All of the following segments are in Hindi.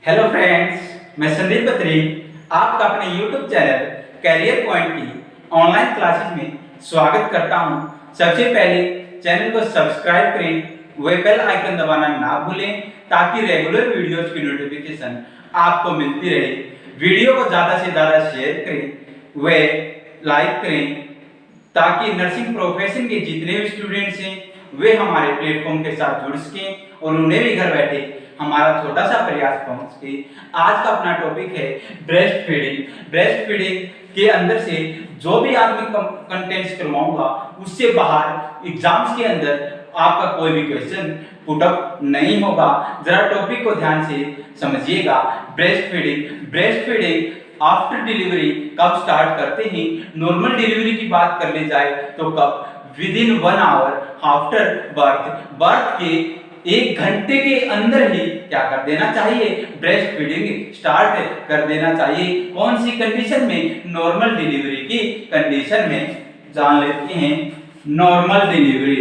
हेलो फ्रेंड्स, मैं संदीप बत्री आपका अपने YouTube चैनल कैरियर पॉइंट की ऑनलाइन क्लासेस में स्वागत करता हूं। सबसे पहले चैनल को सब्सक्राइब करें, वे बेल आइकन दबाना ना भूलें ताकि रेगुलर वीडियोस की नोटिफिकेशन आपको मिलती रहे। वीडियो को ज़्यादा से ज़्यादा शेयर करें, वे लाइक करें ताकि नर्सिंग प्रोफेशन के जितने भी स्टूडेंट्स हैं वे हमारे प्लेटफॉर्म के साथ जुड़ सकें और उन्हें भी घर बैठे हमारा छोटा सा प्रयास पहुंच सके। आज का अपना टॉपिक है ब्रेस्ट फीडिंग। ब्रेस्ट फीडिंग के अंदर से जो भी आज मैं कंटेंट्स करवाऊंगा उससे बाहर एग्जाम्स के अंदर आपका कोई भी क्वेश्चन पुट अप नहीं होगा। जरा टॉपिक को ध्यान से समझिएगा। ब्रेस्ट फीडिंग आफ्टर डिलीवरी कब स्टार्ट करते हैं। नॉर्मल डिलीवरी की बात कर ली जाए तो कब, with in 1 hour after birth के 1 घंटे के अंदर ही क्या कर देना चाहिए, ब्रेस्ट फीडिंग स्टार्ट कर देना चाहिए। कौन सी कंडीशन में, नॉर्मल डिलीवरी की कंडीशन में। जान लेते हैं नॉर्मल डिलीवरी।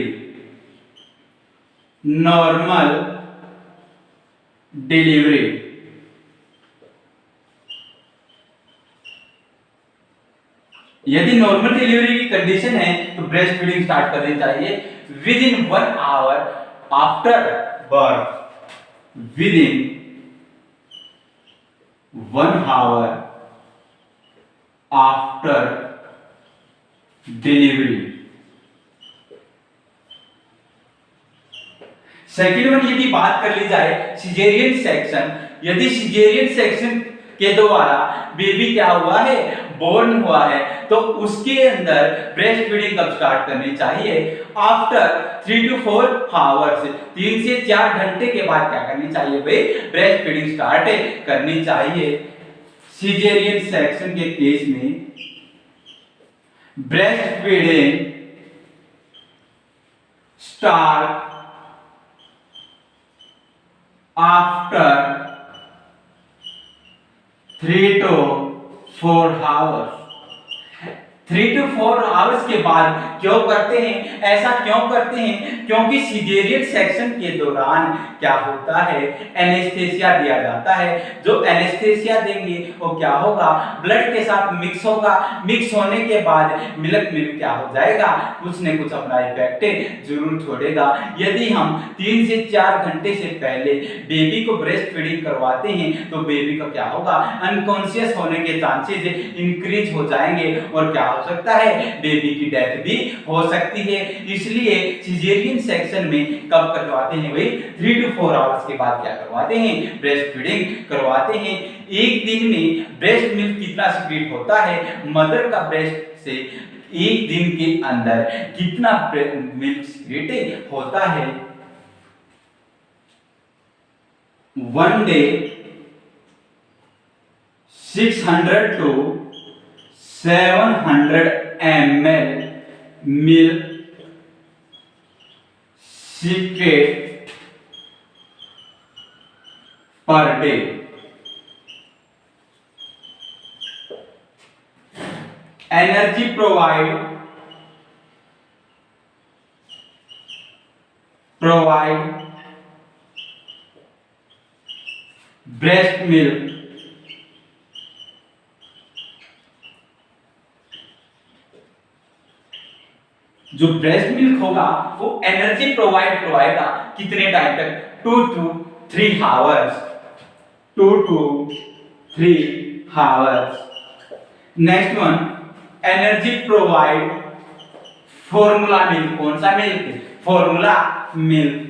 यदि नॉर्मल डिलीवरी की कंडीशन है तो ब्रेस्ट फीडिंग स्टार्ट कर देनी चाहिए with in 1 hour after birth. With in 1 hour after delivery. Second one, यदि बात कर ली जाए सिजेरियन सेक्शन, यदि सिजेरियन सेक्शन के द्वारा बेबी क्या हुआ है, बोर्न हुआ है, तो उसके अंदर ब्रेस्ट फीडिंग कब स्टार्ट करनी चाहिए, आफ्टर 3 to 4 आवर्स, 3 से 4 घंटे के बाद क्या करनी चाहिए भाई, ब्रेस्ट फीडिंग स्टार्ट करनी चाहिए। सिजेरियन सेक्शन के केस में breast feeding start after 3 to 4 hours. 3 to 4 hours के बाद क्यों करते हैं, ऐसा क्यों करते हैं, क्योंकि सिजेरियन सेक्शन के दौरान क्या होता है, एनेस्थेसिया दिया जाता है। जो एनेस्थेसिया देंगे वो क्या होगा, ब्लड के साथ मिक्स होगा। मिक्स होने के बाद मिल्क में क्या हो जाएगा, कुछ न कुछ अपना इफेक्ट जरूर छोड़ेगा। यदि हम 3 से 4 घंटे से पहले बेबी को ब्रेस्ट फीडिंग करवाते हैं तो बेबी का क्या होगा, अनकॉन्शियस होने के चांसेस इंक्रीज हो जाएंगे और क्या हो सकता है, बेबी की डेथ भी हो सकती है। इसलिए सिजेरियन सेक्शन में कब करवाते हैं भाई, 3 to 4 आवर्स के बाद क्या करवाते हैं, ब्रेस्ट फीडिंग करवाते हैं। एक दिन में ब्रेस्ट मिल्क कितना सीक्रेट होता है, मदर का ब्रेस्ट से एक दिन के अंदर कितना मिल्क सीक्रेट होता है। 1 day 600 to 700 ml milk secrete per day। Energy provide breast milk जो ब्रेस्ट मिल्क होगा वो एनर्जी प्रोवाइड करवाएगा कितने टाइम तक, 2 to 3 hours. 2 to 3 hours. Next one, energy provide formula milk. कौन सा milk, formula milk.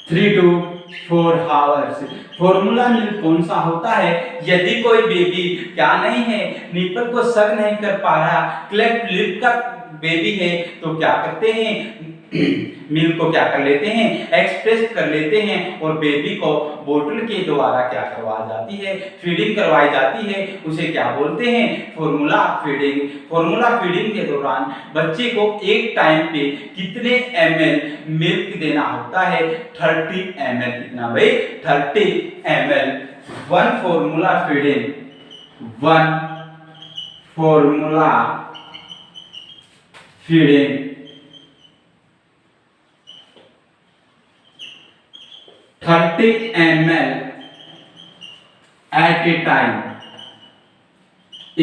3 to 4 hours. Formula milk कौन सा होता है, यदि कोई बेबी क्या नहीं है, निपल को सक नहीं कर पा रहा, क्लेफ्ट लिप का बेबी है, तो क्या करते हैं, मिल्क को क्या कर लेते हैं, एक्सप्रेस कर लेते हैं और बेबी को बोतल के द्वारा क्या करवाई जाती है, फीडिंग करवाई जाती है। उसे क्या बोलते हैं, फॉर्मूला फीडिंग। फॉर्मूला फीडिंग के दौरान बच्चे को एक टाइम पे कितने ml मिल्क देना होता है, 30 ml। कितना भाई, 30 ml। 1 formula feeding, 1 formula feeding 30 ml at a time.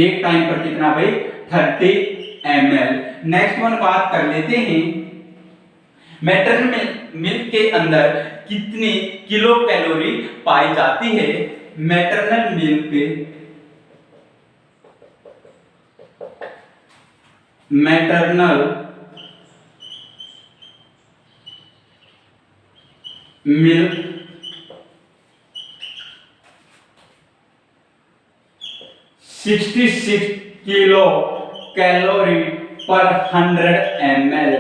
एक टाइम पर कितना भाई? 30 ml। नेक्स्ट वन बात कर लेते हैं, मैटरनल मिल्क के अंदर कितनी किलो कैलोरी पाई जाती है? Maternal milk milk 66 kilo calorie पर 100 ml।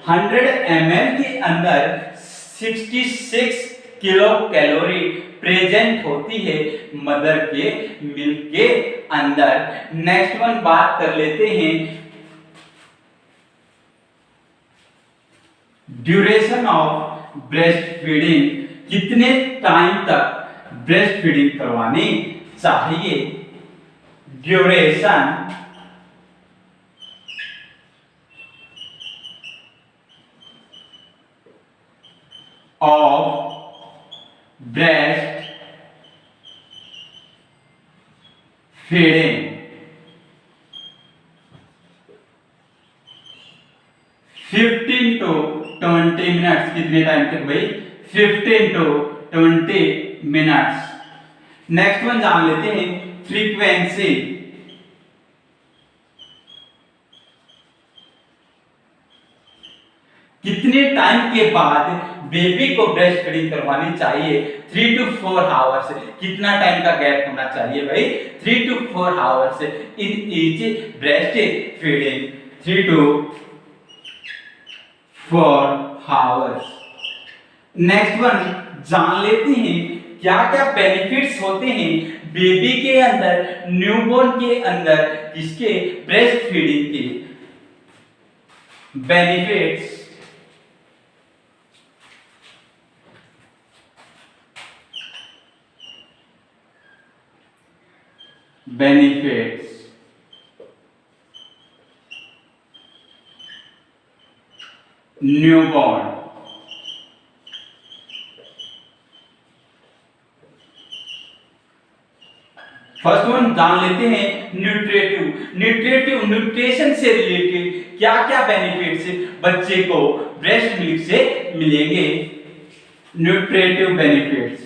100 ml के अंदर 66 किलो कैलोरी प्रेजेंट होती है मदर के मिल्क के अंदर। नेक्स्ट वन बात कर लेते हैं, ड्यूरेशन ऑफ ब्रेस्ट फीडिंग। कितने टाइम तक ब्रेस्ट फीडिंग करवानी चाहिए? Duration of breast feeding 15 to 20 minutes. कितने टाइम तक भाई? 15 to 20 मिनट्स। नेक्स्ट वन जान लेते हैं, फ्रीक्वेंसी। कितने टाइम के बाद बेबी को ब्रेस्ट फीडिंग करवानी चाहिए? 3 to 4 आवर्स। कितना टाइम का गैप होना चाहिए भाई? 3 to 4 hours in each breast feeding. 3 to 4 hours. Next one जान लेते हैं, क्या क्या बेनिफिट्स होते हैं बेबी के अंदर, न्यूबॉर्न के अंदर, किसके? ब्रेस्ट फीडिंग के बेनिफिट्स। न्यूबॉर्न। फर्स्ट वन जान लेते हैं, न्यूट्रिशन से रिलेटेड क्या क्या बेनिफिट्स बच्चे को ब्रेस्ट मिल्क से मिलेंगे? Nutritive benefits.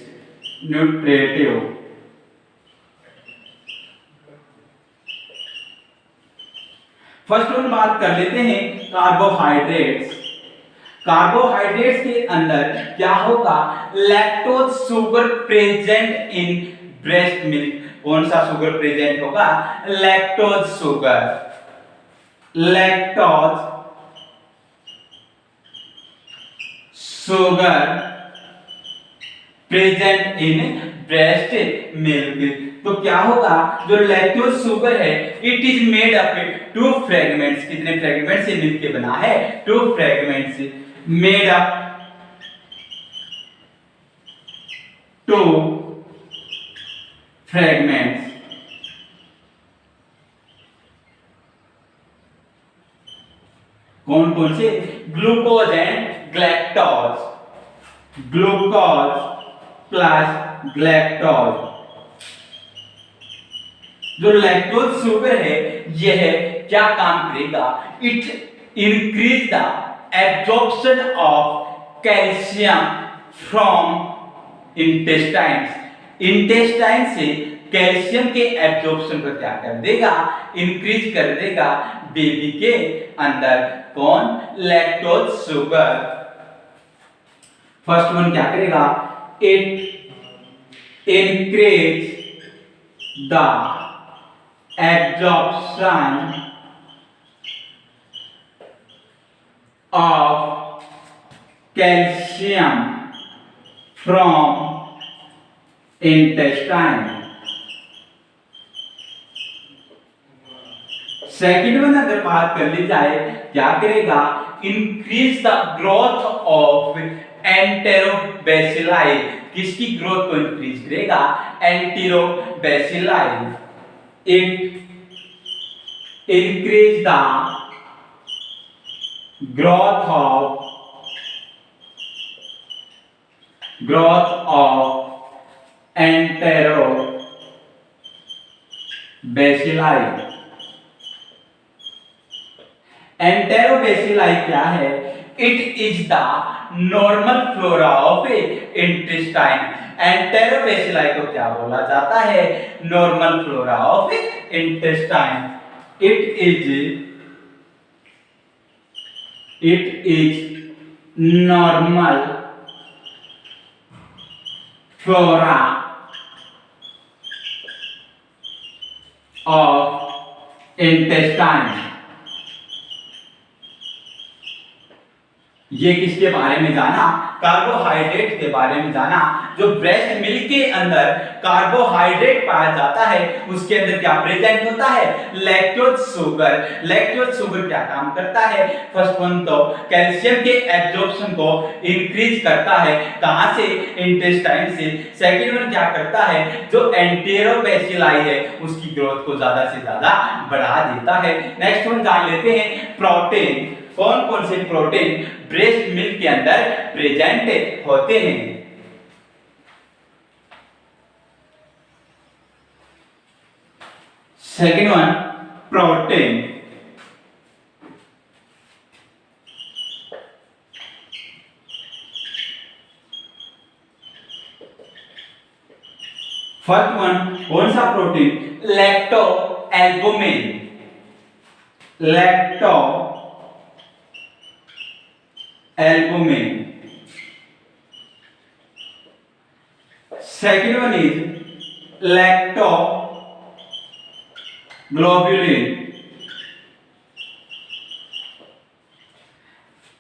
फर्स्ट वन बात कर लेते हैं, कार्बोहाइड्रेट्स। कार्बोहाइड्रेट्स के अंदर क्या होगा? Lactose sugar present in breast milk. कौन सा शुगर प्रेजेंट होगा? Lactose sugar. Present in breast milk. तो क्या होगा? जो लैक्टोज शुगर है, it is made up 2 fragments. कितने फ्रेगमेंट से मिलकर बना है? 2 फ्रेगमेंट्स। Made up 2 fragments. कौन कौन से? Glucose and galactose. Glucose plus galactose. जो लैक्टोज शुगर है, यह क्या काम करेगा? It increase the absorption of calcium from intestines. Intestine से कैल्शियम के एब्जॉर्प्शन को क्या कर देगा? इंक्रीज कर देगा बेबी के अंदर। कौन? Lactose sugar. फर्स्ट वन क्या करेगा? It increase the absorption of calcium from intestine। Second one अगर बात कर ली जाए, क्या करेगा? Increase the growth of enterobacilli. किसकी ग्रोथ को इंक्रीज करेगा? एंटेरोबैसिलाई। It increase the growth of growth of enterobacilli। Enterobacilli क्या है? It is the normal flora of intestine. Enterobacilli को क्या बोला जाता है? Normal flora of intestine. It is normal flora of intestine. ये किसके बारे में जाना? कार्बोहाइड्रेट के बारे में जाना। जो ब्रेस्ट मिल्क के अंदर कार्बोहाइड्रेट पाया जाता है उसके अंदर क्या प्रेजेंट होता है? Lactose sugar. लैक्टोज शुगर क्या काम करता है? फर्स्ट वन तो कैल्शियम के एब्जॉर्प्शन को इंक्रीज करता है। कहां से? इंटेस्टाइन से। सेकंड वन क्या करता है? जो एंटेरोबैसिलाई है उसकी ग्रोथ को ज्यादा से ज्यादा बढ़ा देता है। नेक्स्ट वन जान लेते हैं प्रोटीन। कौन कौन से प्रोटीन ब्रेस्ट मिल्क के अंदर प्रेजेंट होते हैं? Second one protein. First one कौन सा protein? Lacto albumin. Lacto albumin. Second one is lacto globulin.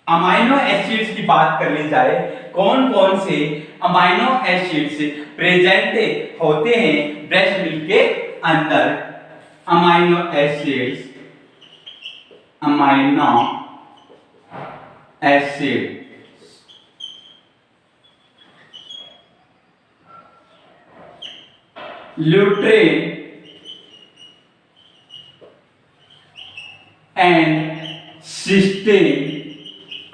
Amino acids की बात कर ली जाए, कौन कौन से अमाइनो एसिड्स प्रेजेंट होते हैं ब्रेस्ट मिल्क के अंदर? Amino acids, amino acid lutrin and cystine.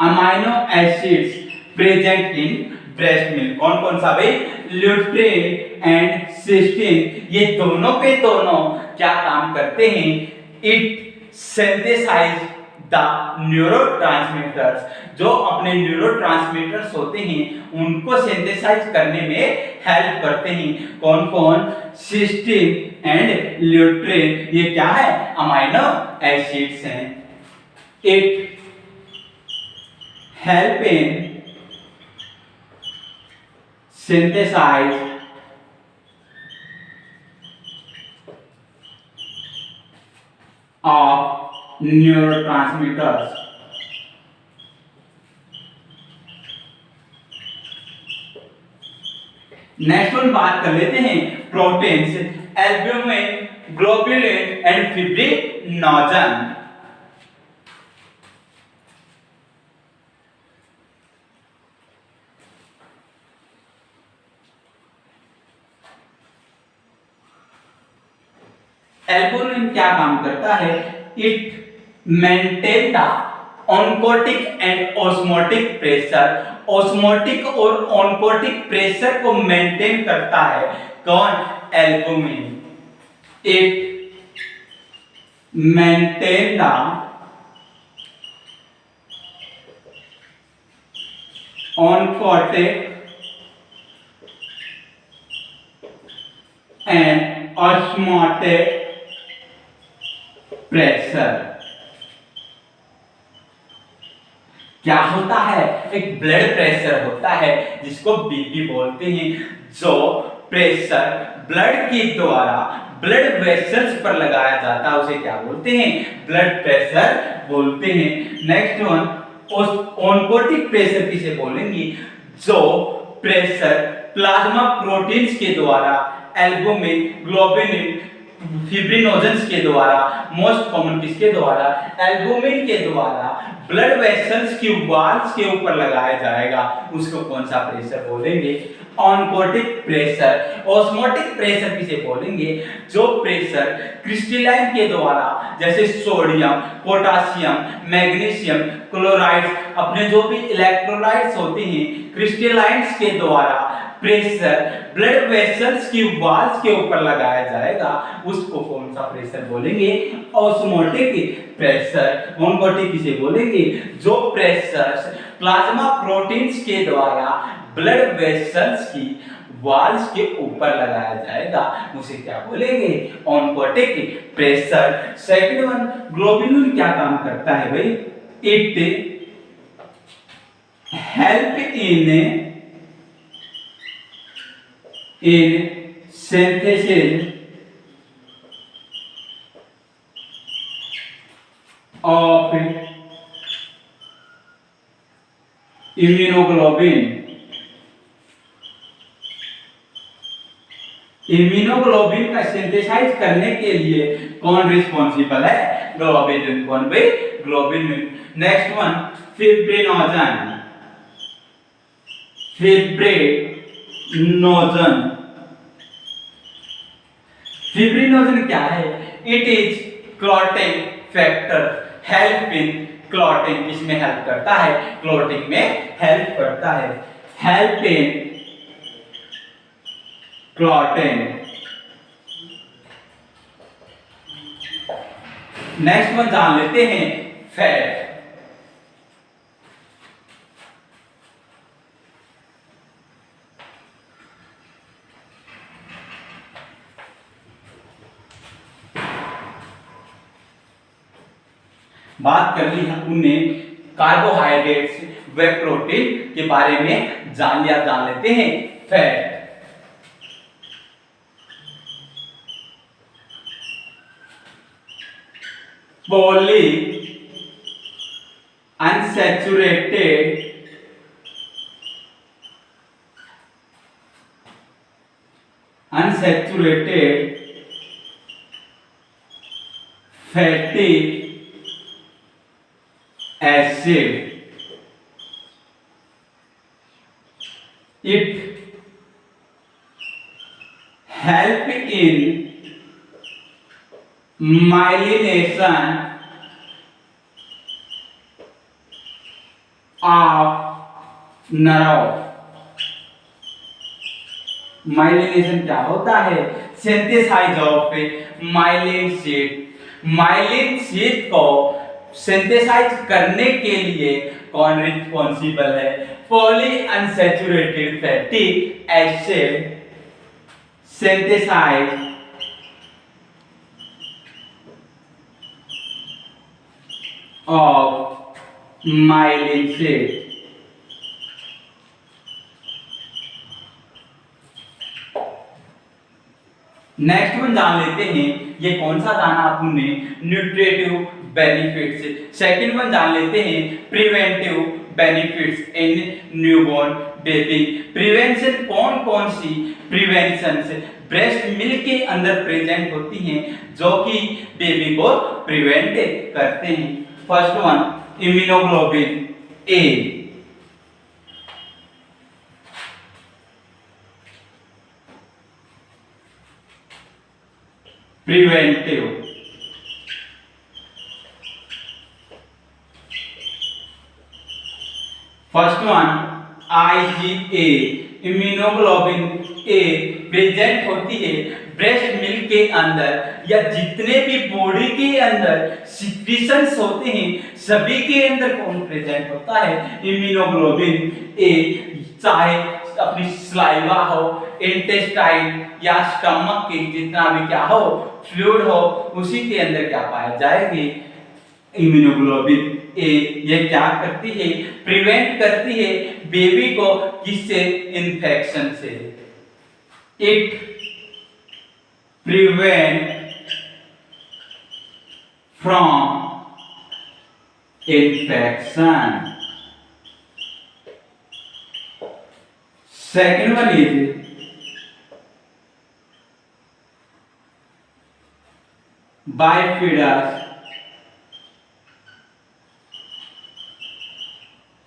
Amino acids present in breast milk. कौन कौन सा भाई? Lutrin and cystine. ये दोनों के दोनों क्या काम करते हैं? It synthesize the neurotransmitters. जो अपने न्यूरोट्रांसमीटर्स होते हैं उनको सिंथेसाइज करने में हेल्प करते हैं। कौन कौन? Cystine and lutrin. ये क्या है? अमाइनो एसिड्स हैं। It help in synthesize of neurotransmitters। Next one बात कर लेते हैं proteins. Albumin, globulin and fibrinogen. Albumin क्या काम करता है? It maintain the oncotic and osmotic pressure. Osmotic और ऑनकोटिक प्रेशर को मेंटेन करता है। कौन? Albumin. It maintain the oncotic and osmotic pressure. क्या होता है? एक ब्लड प्रेशर होता है जिसको बीपी बोलते हैं। जो प्रेशर ब्लड के द्वारा ब्लड वेसल्स पर लगाया जाता है उसे क्या बोलते हैं? ब्लड प्रेशर बोलते हैं। नेक्स्ट वन ऑनकोटिक प्रेशर किसे बोलेंगे? जो प्रेशर प्लाज्मा प्रोटीन्स के द्वारा, एल्बुमिन, ग्लोबुलिन, फिब्रिनोजेंस के द्वारा, मोस्ट कॉमन किसके द्वारा? एल्बुमिन के द्वारा ब्लड वेसल्स की वॉल्स के ऊपर लगाया जाएगा, उसको कौन सा प्रेशर बोलेंगे? Oncotic pressure. ऑस्मोटिक प्रेशर किसे बोलेंगे? जो प्रेशर क्रिस्टलाइन के द्वारा, जैसे सोडियम, पोटासियम, मैग्नीशियम, क्लोराइड, अपने जो भी इलेक्ट्रोलाइट्स होते हैं क्रिस्टलाइन्स के द्वारा प्रेशर ब्लड वेसल्स की वॉल्स के ऊपर लगाया जाएगा, उसको कौन सा प्रेशर बोलेंगे? Osmotic pressure. ऑनकोटिक किसे बोलेंगे? जो प्रेशर प्लाज्मा प्रोटीन्स के द्वारा ब्लड वेसल्स की वॉल्स के ऊपर लगाया जाएगा, उसे क्या बोलेंगे? Oncotic pressure. Second one, globule क्या काम करता है भाई? It help in synthesis of immunoglobulin। Immunoglobulin का सिंथेसाइज करने के लिए कौन रिस्पॉन्सिबल है? ग्लोबुलिन। कौन भाई? Globulin. Next one, fibrinogen. Fibrinogen. Fibrinogen क्या है? It is clotting factor, help in clotting. किसमें हेल्प करता है? क्लॉटिंग में हेल्प करता है। Help in clotting. Next one जान लेते हैं, फैट। बात कर ली हमने कार्बोहाइड्रेट्स व प्रोटीन के बारे में, जान लेते हैं fat. Poly unsaturated fatty acid, it help in myelination of nerve। Myelination क्या होता है? Synthesize of myelin sheath. Myelin sheath को सिंथेसाइज करने के लिए कौन रिस्पॉन्सिबल है? Poly unsaturated fatty acid synthesize of myelin sheath. Next one जान लेते हैं, ये कौन सा जाना आपने? Nutritive benefits. सेकंड वन जान लेते हैं, preventive benefits in newborn baby. Prevention कौन कौन सी प्रिवेंशन ब्रेस्ट मिल्क के अंदर प्रेजेंट होती हैं जो कि बेबी को प्रिवेंट करते हैं? First one, immunoglobin A. Preventive. First one IgA, immunoglobin A present होती है ब्रेस्ट मिल्क के अंदर या जितने भी बॉडी के अंदर सिक्रीशंस होते हैं सभी के अंदर कौन प्रेजेंट होता है? इम्यूनोग्लोबिन ए। चाहे अपनी स्लाइवा हो, इंटेस्टाइन या स्टमक के जितना भी क्या हो फ्लूइड हो, उसी के अंदर क्या पाया जाएगी? इम्यूनोग्लोबिन ए। ये क्या करती है? प्रिवेंट करती है बेबी को किससे? इन्फेक्शन से। It prevent from infection. Second one is bifidus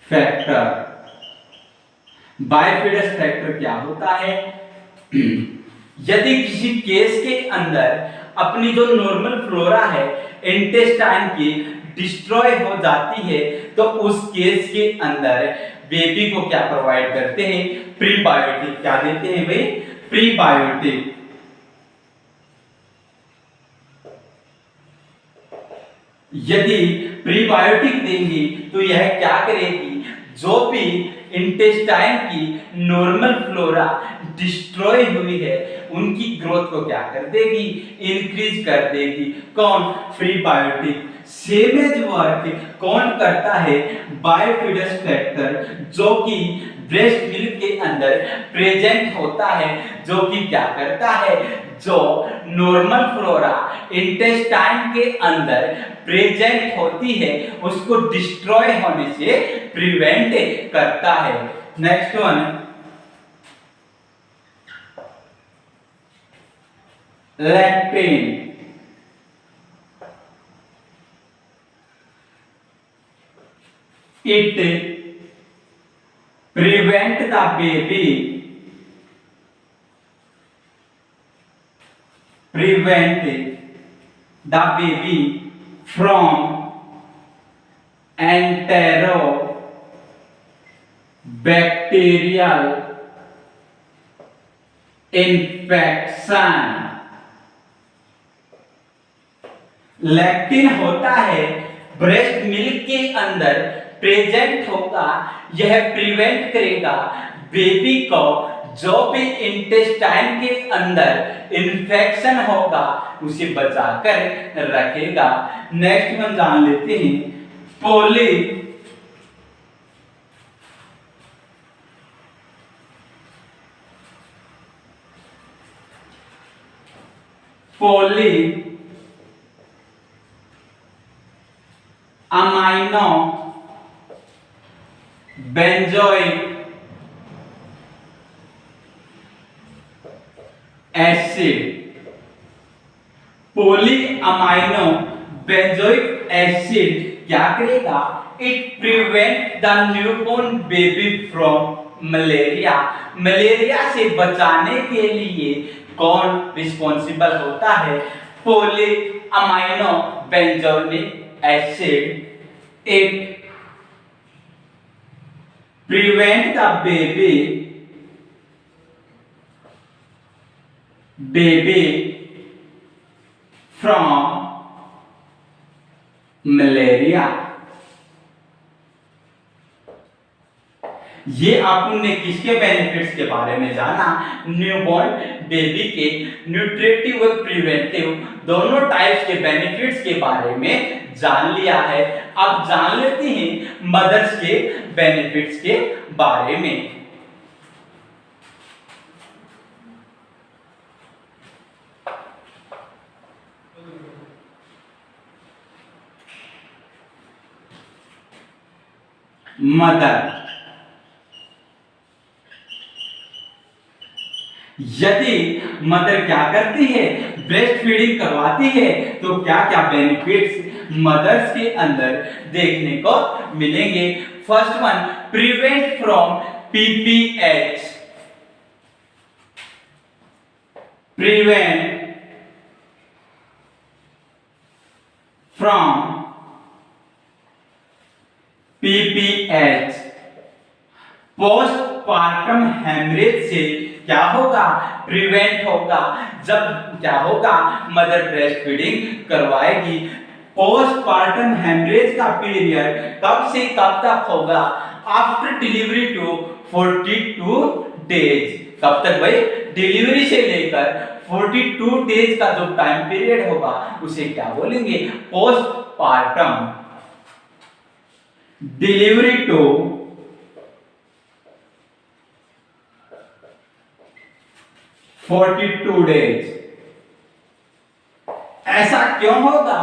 factor. Bifidus factor क्या होता है? यदि किसी केस के अंदर अपनी जो नॉर्मल फ्लोरा है इंटेस्टाइन की डिस्ट्रॉय हो जाती है तो उस केस के अंदर बेबी को क्या प्रोवाइड करते हैं? प्रीबायोटिक। क्या देते हैं भाई? प्रीबायोटिक। यदि प्रीबायोटिक देंगे तो यह क्या करेगी? जो भी इंटेस्टाइन की नॉर्मल फ्लोरा डिस्ट्रॉय हुई है उनकी ग्रोथ को क्या कर देगी? इंक्रीज कर देगी। कौन? प्रीबायोटिक। सेम एज वर्क कौन करता है? बाइफिडस फैक्टर, जो कि ब्रेस्ट मिल्क के अंदर प्रेजेंट होता है, जो कि क्या करता है? जो नॉर्मल फ्लोरा इंटेस्टाइन के अंदर प्रेजेंट होती है उसको डिस्ट्रॉय होने से प्रिवेंट करता है। Next one, lactin. It prevent the baby from enterobacterial infection। Lactin होता है ब्रेस्ट मिल्क के अंदर प्रेजेंट होगा, यह प्रिवेंट करेगा बेबी को जो भी इंटेस्टाइन के अंदर इन्फेक्शन होगा उसे बचाकर रखेगा। नेक्स्ट वन जान लेते हैं, poly amino benzoic acid. Poly amino benzoic acid क्या करेगा? It prevent the newborn baby from malaria. Malaria से बचाने के लिए कौन रिस्पॉन्सिबल होता है? Poly amino benzoic acid. It prevent the baby from malaria। ये आपने किसके बेनिफिट्स के बारे में जाना? न्यूबॉर्न बेबी के न्यूट्रिटिव और प्रिवेंटिव दोनों टाइप्स के बेनिफिट्स के बारे में जान लिया है। अब जान लेते हैं मदर्स के बेनिफिट्स के बारे में। मदर, यदि मदर क्या करती है? ब्रेस्ट फीडिंग करवाती है तो क्या क्या बेनिफिट्स मदर्स के अंदर देखने को मिलेंगे? First one, prevent from PPH. Prevent from PPH. Postpartum haemorrhage से क्या होगा? प्रिवेंट होगा। जब क्या होगा? मदर ब्रेस्ट फीडिंग करवाएगी। पोस्टपार्टम हेमरेज का पीरियड कब से कब तक होगा? After delivery to 42 days. कब तक भाई? डिलीवरी से लेकर 42 डेज का जो टाइम पीरियड होगा उसे क्या बोलेंगे? पोस्टपार्टम। Delivery to 42 days. ऐसा क्यों होगा?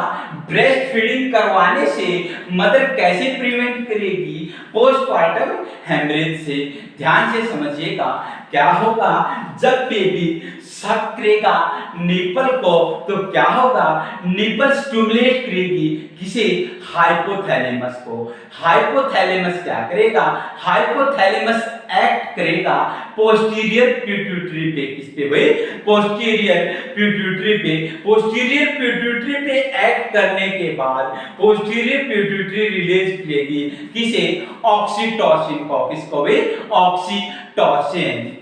ब्रेस्ट फीडिंग करवाने से मदर कैसे प्रिवेंट करेगी पोस्टपार्टम हेमरेज से? ध्यान से समझिएगा क्या होगा, जब बेबी सक करेगा निपल को तो क्या होगा, निपल स्टिमुलेट करेगी किसे, हाइपोथैलेमस को। हाइपोथैलेमस क्या करेगा, हाइपोथैलेमस एक्ट करेगा पोस्टीरियर पिट्यूटरी पे। किस पे भाई, पोस्टीरियर पिट्यूटरी पे। पोस्टीरियर पिट्यूटरी पे एक्ट करने के बाद पोस्टीरियर पिट्यूटरी रिलीज करेगी किसे, ऑक्सीटोसिन को। किसको भाई, oxytocin.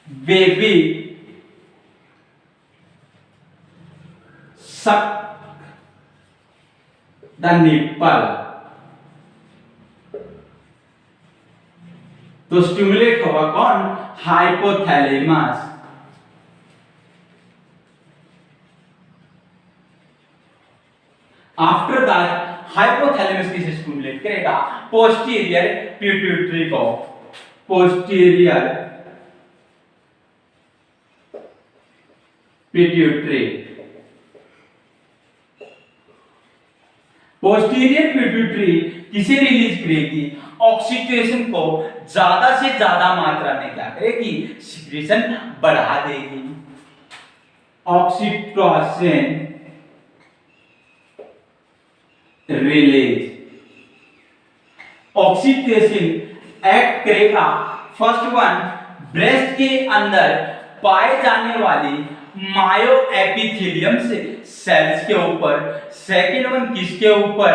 Baby suck the nipple, तो स्टिमुलेट होगा कौन, हाइपोथैलेमस। आफ्टर दैट हाइपोथैलेमस किसे स्टिमुलेट करेगा, पोस्टीरियर पिट्यूटरी को। पोस्टीरियर पिट्यूटरी, पोस्टीरियर पिट्यूटरी किसे रिलीज करेगी, ऑक्सीटोसिन को ज्यादा से ज्यादा मात्रा में क्या करेगी, सिक्रीशन बढ़ा देगी। ऑक्सीटोसिन रिलीज, ऑक्सीटोसिन एक्ट करेगा फर्स्ट वन ब्रेस्ट के अंदर पाए जाने वाली मायो एपिथेलियम से सेल्स के ऊपर, सेकेंड वन किसके ऊपर,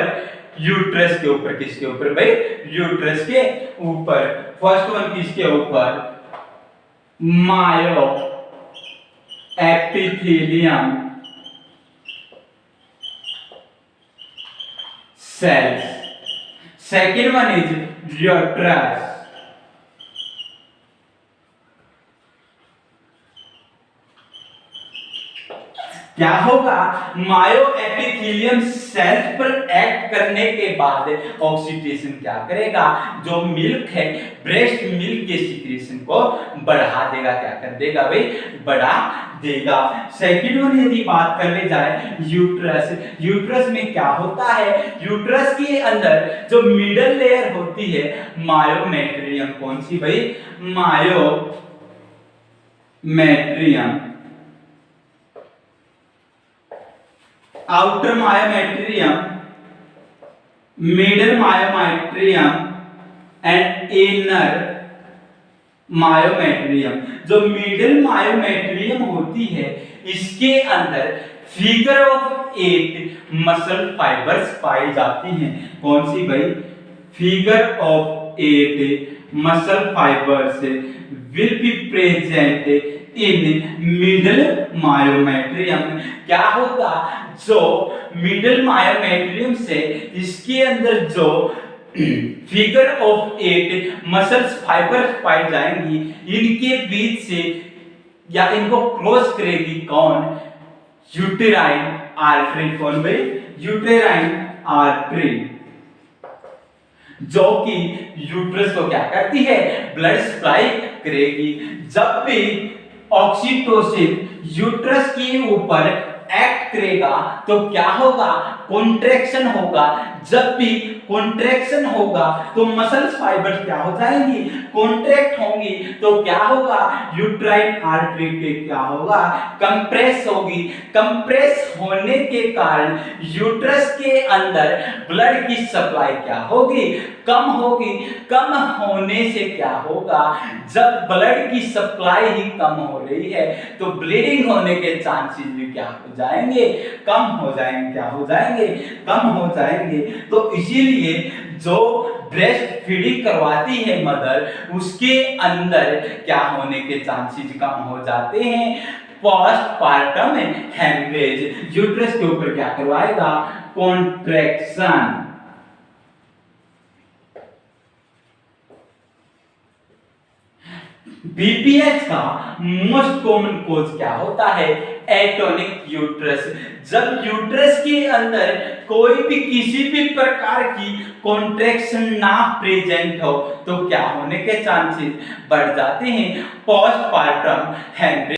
यूट्रस के ऊपर। किसके ऊपर भाई, यूट्रस के ऊपर। फर्स्ट वन किसके ऊपर, myo epithelium cells, second one is uterus। क्या होगा, मायो एपिथेलियम सेल्स पर एक्ट करने के बाद ऑक्सीटोसिन क्या करेगा, जो मिल्क है ब्रेस्ट मिल्क के सिक्रीशन को बढ़ा देगा। क्या कर देगा भाई, बढ़ा देगा। सेकंड वन यदि बात कर ले जाए यूट्रस, यूट्रस में क्या होता है, यूट्रस के अंदर जो मिडल लेयर होती है मायोमेट्रियम, कौन सी भाई, myometrium. Outer myometrium, middle myometrium and inner myometrium. जो मिडल मायोमेट्रियम होती है इसके अंदर फिगर ऑफ 8 मसल फाइबर्स पाई जाती हैं। कौन सी भाई, figure of 8 muscle fibres will be present in middle myometrium. क्या होगा, जो मिडल मायोमेट्रियम से इसके अंदर जो फिगर ऑफ 8 मसल्स फाइबर्स पाई जाएंगी, इनके बीच से या इनको क्रॉस करेगी कौन, यूटेराइन आर्टरी। कौन भाई, यूटेराइन आर्टरी, जो कि यूट्रस को क्या करती है, ब्लड सप्लाई करेगी। जब भी ऑक्सीटोसिन यूट्रस के ऊपर एक्ट करेगा तो क्या होगा, कॉन्ट्रैक्शन होगा। जब भी कॉन्ट्रैक्शन होगा तो मसल्स फाइबर्स क्या हो जाएंगी, कॉन्ट्रैक्ट होंगी। तो क्या होगा, यूट्राइन आर्टरी पे क्या होगा, कंप्रेस होगी। कंप्रेस होने के कारण यूट्रस के अंदर ब्लड की सप्लाई क्या होगी, कम होगी। कम होने से क्या होगा, जब ब्लड की सप्लाई ही कम हो रही है तो ब्लीडिंग होने के चांसेस भी क्या हो जाएंगे, कम हो जाएंगे। क्या हो जाएंगे, कम हो जाएंगे। तो इसीलिए जो ब्रेस्ट फीडिंग करवाती है मदर, उसके अंदर क्या होने के चांसेस कम हो जाते हैं, पोस्टपार्टम हेमरेज। यूट्रस के ऊपर क्या करवाएगा, कॉन्ट्रैक्शन। बीपीएच का मोस्ट कॉमन कॉज क्या होता है, एटोनिक यूट्रस। जब यूट्रस के अंदर कोई भी किसी भी प्रकार की कॉन्ट्रैक्शन ना प्रेजेंट हो तो क्या होने के चांसेस बढ़ जाते हैं, पोस्टपार्टम हेमरेज।